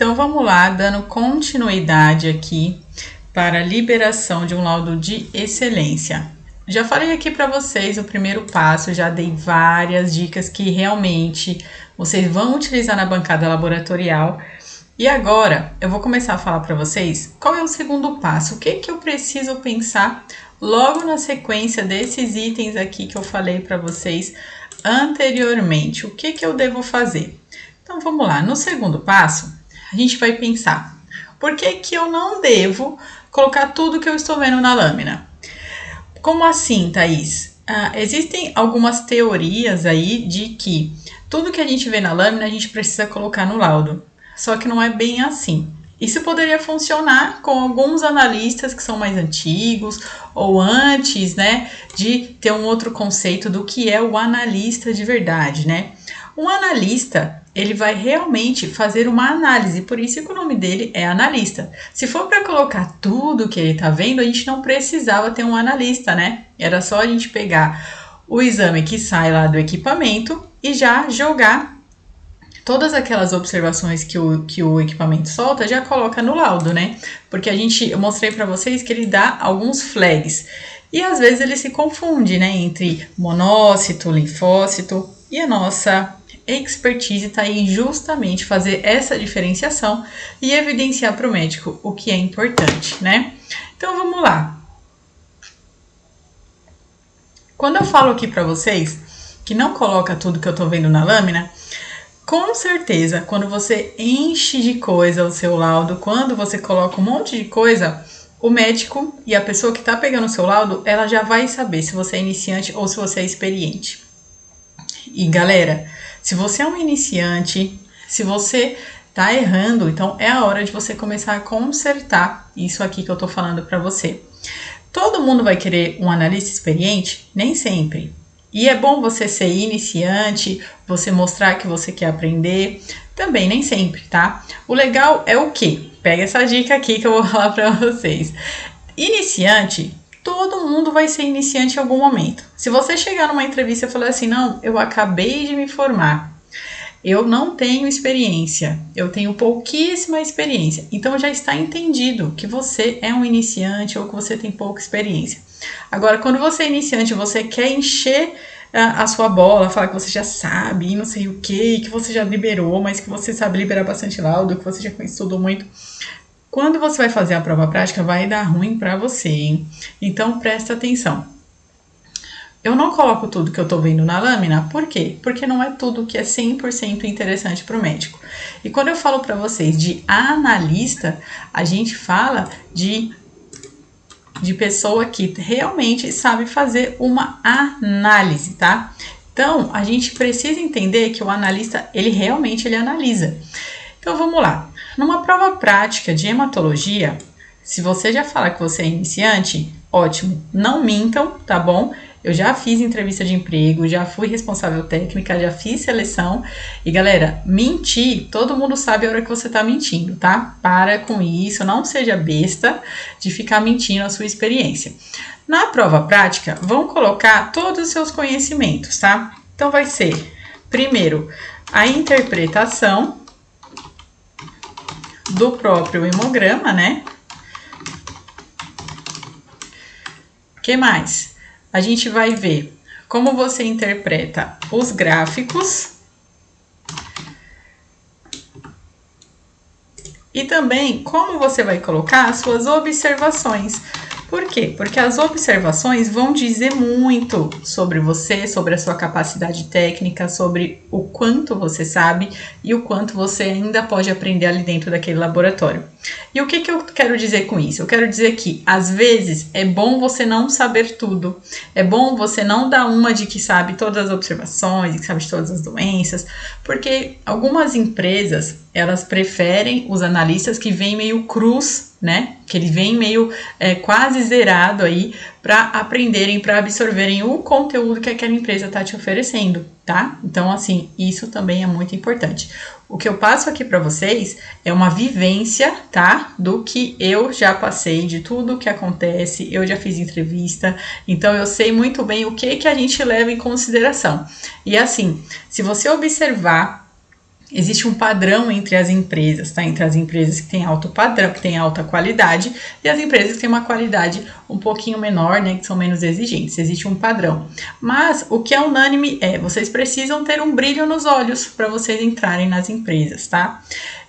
Então vamos lá, dando continuidade aqui para a liberação de um laudo de excelência. Já falei aqui para vocês o primeiro passo, já dei várias dicas que realmente vocês vão utilizar na bancada laboratorial. E agora eu vou começar a falar para vocês qual é o segundo passo, o que eu preciso pensar logo na sequência desses itens aqui que eu falei para vocês anteriormente, o que eu devo fazer. Então vamos lá, no segundo passo a gente vai pensar, por que eu não devo colocar tudo que eu estou vendo na lâmina? Como assim, Thaís? Existem algumas teorias aí de que tudo que a gente vê na lâmina a gente precisa colocar no laudo. Só que não é bem assim. Isso poderia funcionar com alguns analistas que são mais antigos ou antes, né, de ter um outro conceito do que é o analista de verdade, né? Um analista, ele vai realmente fazer uma análise, por isso que o nome dele é analista. Se for para colocar tudo que ele está vendo, a gente não precisava ter um analista, né? Era só a gente pegar o exame que sai lá do equipamento e já jogar todas aquelas observações que o equipamento solta, já coloca no laudo, né? Porque eu mostrei para vocês que ele dá alguns flags. E às vezes ele se confunde, né? Entre monócito, linfócito, e a nossa expertise está aí justamente fazer essa diferenciação e evidenciar para o médico o que é importante, né? Então vamos lá. Quando eu falo aqui para vocês que não coloca tudo que eu tô vendo na lâmina, com certeza, quando você enche de coisa o seu laudo, quando você coloca um monte de coisa, o médico e a pessoa que está pegando o seu laudo, ela já vai saber se você é iniciante ou se você é experiente. E galera, se você é um iniciante, se você tá errando, então é a hora de você começar a consertar isso aqui que eu tô falando para você. Todo mundo vai querer um analista experiente? Nem sempre. E é bom você ser iniciante, você mostrar que você quer aprender, também nem sempre, tá? O legal é o quê? Pega essa dica aqui que eu vou falar para vocês. Iniciante, todo mundo vai ser iniciante em algum momento. Se você chegar numa entrevista e falar assim, não, eu acabei de me formar, eu não tenho experiência, eu tenho pouquíssima experiência, então já está entendido que você é um iniciante ou que você tem pouca experiência. Agora, quando você é iniciante, você quer encher a sua bola, falar que você já sabe e não sei o que você já liberou, mas que você sabe liberar bastante laudo, que você já estudou muito. Quando você vai fazer a prova prática, vai dar ruim para você, hein? Então, presta atenção. Eu não coloco tudo que eu tô vendo na lâmina, por quê? Porque não é tudo que é 100% interessante para o médico. E quando eu falo para vocês de analista, a gente fala de pessoa que realmente sabe fazer uma análise, tá? Então, a gente precisa entender que o analista, ele realmente analisa. Então, vamos lá. Numa prova prática de hematologia, se você já fala que você é iniciante, ótimo, não mintam, tá bom? Eu já fiz entrevista de emprego, já fui responsável técnica, já fiz seleção. E galera, mentir, todo mundo sabe a hora que você tá mentindo, tá? Para com isso, não seja besta de ficar mentindo a sua experiência. Na prova prática, vão colocar todos os seus conhecimentos, tá? Então vai ser, primeiro, a interpretação do próprio hemograma, né? O que mais? A gente vai ver como você interpreta os gráficos e também como você vai colocar as suas observações. Por quê? Porque as observações vão dizer muito sobre você, sobre a sua capacidade técnica, sobre o quanto você sabe e o quanto você ainda pode aprender ali dentro daquele laboratório. E o que eu quero dizer com isso? Eu quero dizer que, às vezes, é bom você não saber tudo. É bom você não dar uma de que sabe todas as observações, que sabe de todas as doenças, porque algumas empresas, elas preferem os analistas que vêm meio crus, né? Que ele vem meio quase zerado aí para aprenderem, para absorverem o conteúdo que aquela empresa está te oferecendo, tá? Então, assim, isso também é muito importante. O que eu passo aqui para vocês é uma vivência, tá? Do que eu já passei, de tudo que acontece, eu já fiz entrevista, então eu sei muito bem o que a gente leva em consideração. E assim, se você observar existe um padrão entre as empresas, tá? Entre as empresas que têm alto padrão, que têm alta qualidade, e as empresas que têm uma qualidade um pouquinho menor, né? Que são menos exigentes. Existe um padrão. Mas o que é unânime é, vocês precisam ter um brilho nos olhos para vocês entrarem nas empresas, tá?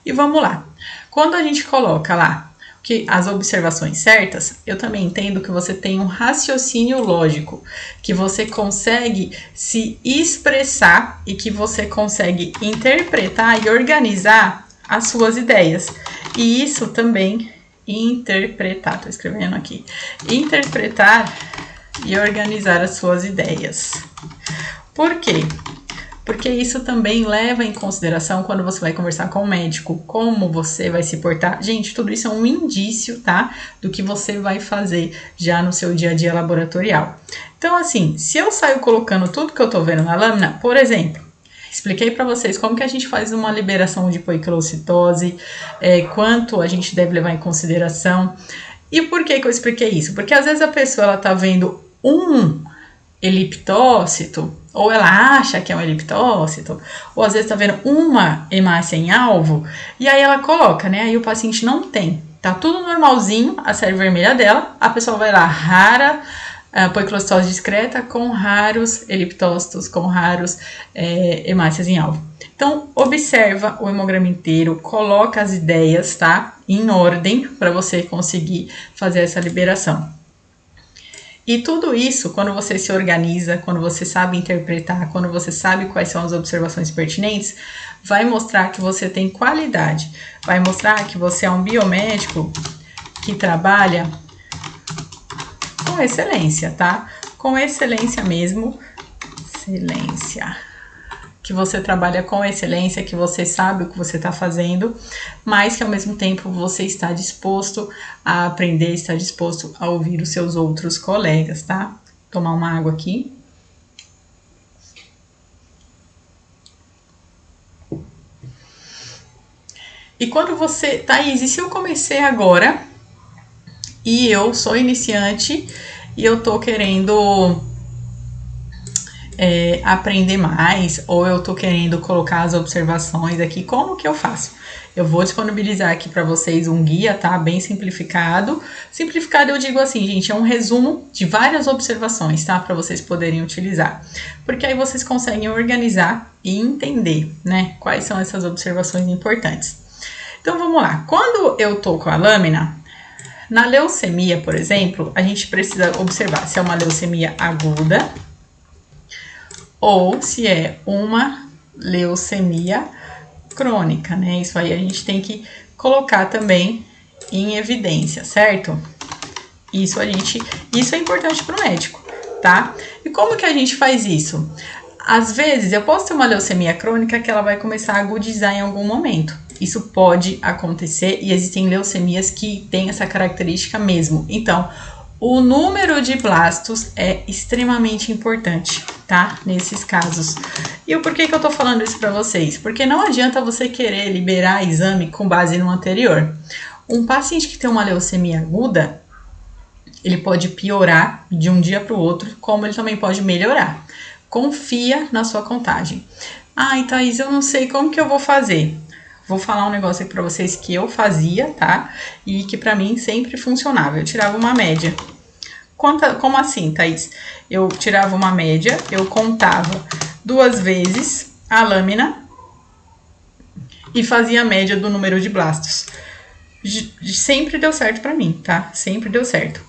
E vamos lá. Quando a gente coloca lá que as observações certas, eu também entendo que você tem um raciocínio lógico, que você consegue se expressar e que você consegue interpretar e organizar as suas ideias. E isso também, interpretar, tô escrevendo aqui, interpretar e organizar as suas ideias. Por quê? Porque isso também leva em consideração quando você vai conversar com o médico, como você vai se portar. Gente, tudo isso é um indício, tá? Do que você vai fazer já no seu dia a dia laboratorial. Então, assim, se eu saio colocando tudo que eu tô vendo na lâmina, por exemplo, expliquei para vocês como que a gente faz uma liberação de poiquilocitose, quanto a gente deve levar em consideração. E por que eu expliquei isso? Porque às vezes a pessoa ela tá vendo um eliptócito, ou ela acha que é um eliptócito, ou às vezes tá vendo uma hemácia em alvo, e aí ela coloca, né? Aí o paciente não tem, tá tudo normalzinho, a série vermelha dela, a pessoa vai lá, rara poiquilocitose discreta com raros eliptócitos, com raros hemácias em alvo. Então, observa o hemograma inteiro, coloca as ideias, tá? Em ordem, para você conseguir fazer essa liberação. E tudo isso, quando você se organiza, quando você sabe interpretar, quando você sabe quais são as observações pertinentes, vai mostrar que você tem qualidade, vai mostrar que você é um biomédico que trabalha com excelência, tá? Com excelência mesmo, excelência. Que você trabalha com excelência, que você sabe o que você está fazendo, mas que ao mesmo tempo você está disposto a aprender, está disposto a ouvir os seus outros colegas, tá? Tomar uma água aqui. E quando você, Thaís, e se eu comecei agora e eu sou iniciante e eu tô querendo aprender mais, ou eu tô querendo colocar as observações aqui, como que eu faço? Eu vou disponibilizar aqui para vocês um guia, tá? Bem simplificado. Simplificado eu digo assim, gente, é um resumo de várias observações, tá? Para vocês poderem utilizar. Porque aí vocês conseguem organizar e entender, né? Quais são essas observações importantes. Então, vamos lá. Quando eu tô com a lâmina, na leucemia, por exemplo, a gente precisa observar se é uma leucemia aguda ou se é uma leucemia crônica, né? Isso aí a gente tem que colocar também em evidência, certo? Isso é importante para o médico, tá? E como que a gente faz isso? Às vezes eu posso ter uma leucemia crônica que ela vai começar a agudizar em algum momento. Isso pode acontecer e existem leucemias que têm essa característica mesmo. Então, o número de blastos é extremamente importante, tá? Nesses casos. E o porquê que eu tô falando isso pra vocês? Porque não adianta você querer liberar exame com base no anterior. Um paciente que tem uma leucemia aguda, ele pode piorar de um dia pro outro, como ele também pode melhorar. Confia na sua contagem. Ai, Thaís, eu não sei como que eu vou fazer. Vou falar um negócio aqui pra vocês que eu fazia, tá? E que pra mim sempre funcionava. Eu tirava uma média. Como assim, Thaís? Eu tirava uma média, eu contava 2 vezes a lâmina e fazia a média do número de blastos. Sempre deu certo pra mim, tá? Sempre deu certo.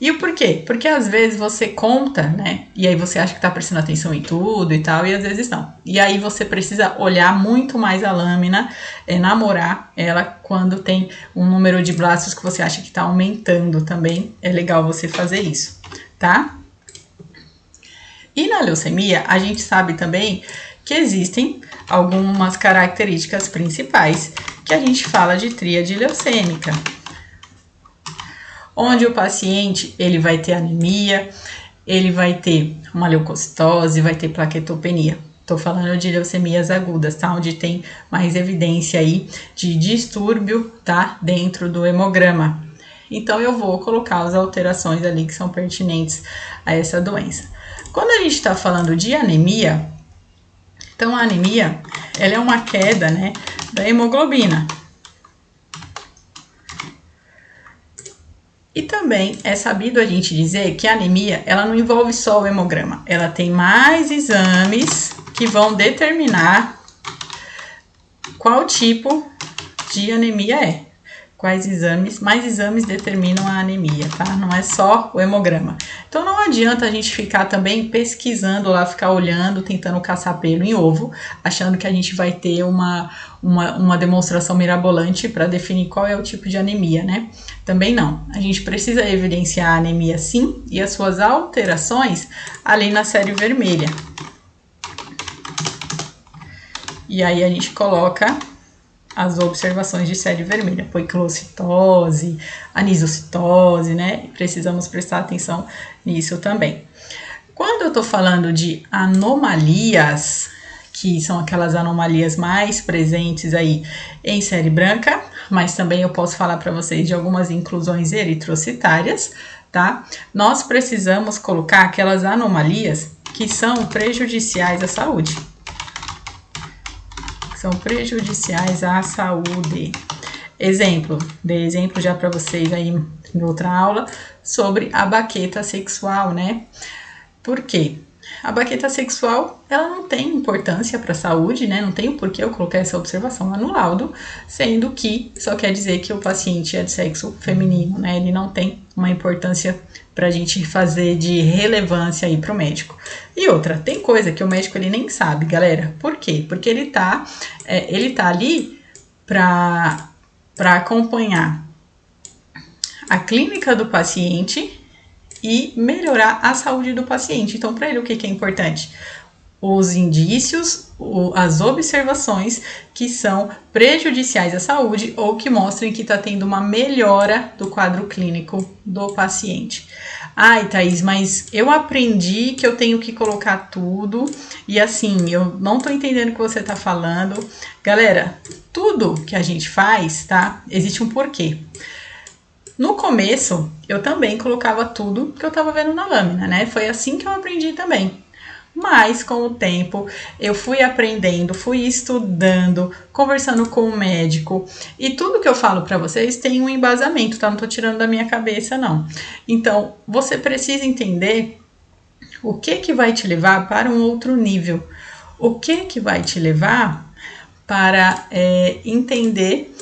E o porquê? Porque às vezes você conta, né? E aí você acha que tá prestando atenção em tudo e tal, e às vezes não. E aí você precisa olhar muito mais a lâmina, namorar ela quando tem um número de blastos que você acha que tá aumentando também. É legal você fazer isso, tá? E na leucemia, a gente sabe também que existem algumas características principais que a gente fala de tríade leucêmica, onde o paciente ele vai ter anemia, ele vai ter uma leucocitose, vai ter plaquetopenia. Tô falando de leucemias agudas, tá? Onde tem mais evidência aí de distúrbio, tá? Dentro do hemograma. Então, eu vou colocar as alterações ali que são pertinentes a essa doença. Quando a gente tá falando de anemia, Então, a anemia, ela é uma queda, né, da hemoglobina. E também é sabido a gente dizer que a anemia, ela não envolve só o hemograma. Ela tem mais exames que vão determinar qual tipo de anemia é. Quais exames, mais exames determinam a anemia, tá? Não é só o hemograma. Então não adianta a gente ficar também pesquisando lá, ficar olhando, tentando caçar pelo em ovo, achando que a gente vai ter uma demonstração mirabolante para definir qual é o tipo de anemia, né? Também não. A gente precisa evidenciar a anemia sim e as suas alterações ali na série vermelha. E aí a gente coloca as observações de série vermelha, poiquilocitose, anisocitose, né? Precisamos prestar atenção nisso também. Quando eu tô falando de anomalias, que são aquelas anomalias mais presentes aí em série branca, mas também eu posso falar para vocês de algumas inclusões eritrocitárias, tá? Nós precisamos colocar aquelas anomalias que são prejudiciais à saúde. São prejudiciais à saúde. Exemplo, dei exemplo já para vocês aí em outra aula sobre a baqueta sexual, né? Por quê? A baqueta sexual, ela não tem importância para a saúde, né? Não tem o porquê eu colocar essa observação lá no laudo, sendo que só quer dizer que o paciente é de sexo feminino, né? Ele não tem uma importância pra gente fazer de relevância aí pro médico. E outra, tem coisa que o médico ele nem sabe, galera. Por quê? Porque ele tá ali pra acompanhar a clínica do paciente e melhorar a saúde do paciente. Então, para ele, o que é importante? Os indícios, as observações que são prejudiciais à saúde ou que mostrem que está tendo uma melhora do quadro clínico do paciente. Ai, Thaís, mas eu aprendi que eu tenho que colocar tudo e assim, eu não tô entendendo o que você tá falando. Galera, tudo que a gente faz, tá? Existe um porquê. No começo, eu também colocava tudo que eu tava vendo na lâmina, né? Foi assim que eu aprendi também. Mas, com o tempo, eu fui aprendendo, fui estudando, conversando com o médico. E tudo que eu falo para vocês tem um embasamento, tá? Não tô tirando da minha cabeça, não. Então, você precisa entender o que vai te levar para um outro nível. O que vai te levar para entender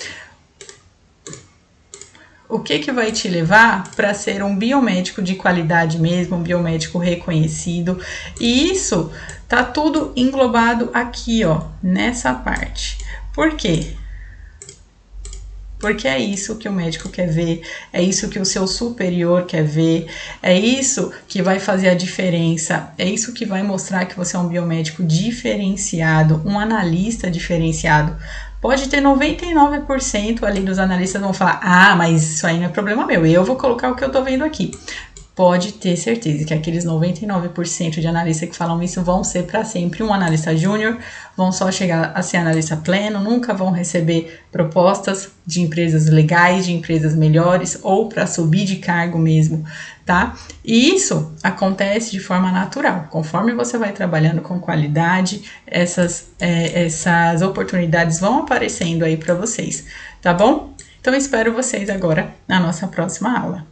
o que vai te levar para ser um biomédico de qualidade mesmo, um biomédico reconhecido. E isso tá tudo englobado aqui, ó, nessa parte. Por quê? Porque é isso que o médico quer ver, é isso que o seu superior quer ver, é isso que vai fazer a diferença, é isso que vai mostrar que você é um biomédico diferenciado, um analista diferenciado. Pode ter 99% ali dos analistas vão falar, ah, mas isso aí não é problema meu, eu vou colocar o que eu tô vendo aqui. Pode ter certeza que aqueles 99% de analistas que falam isso vão ser para sempre um analista júnior, vão só chegar a ser analista pleno, nunca vão receber propostas de empresas legais, de empresas melhores ou para subir de cargo mesmo, tá? E isso acontece de forma natural, conforme você vai trabalhando com qualidade, essas oportunidades vão aparecendo aí para vocês, tá bom? Então espero vocês agora na nossa próxima aula.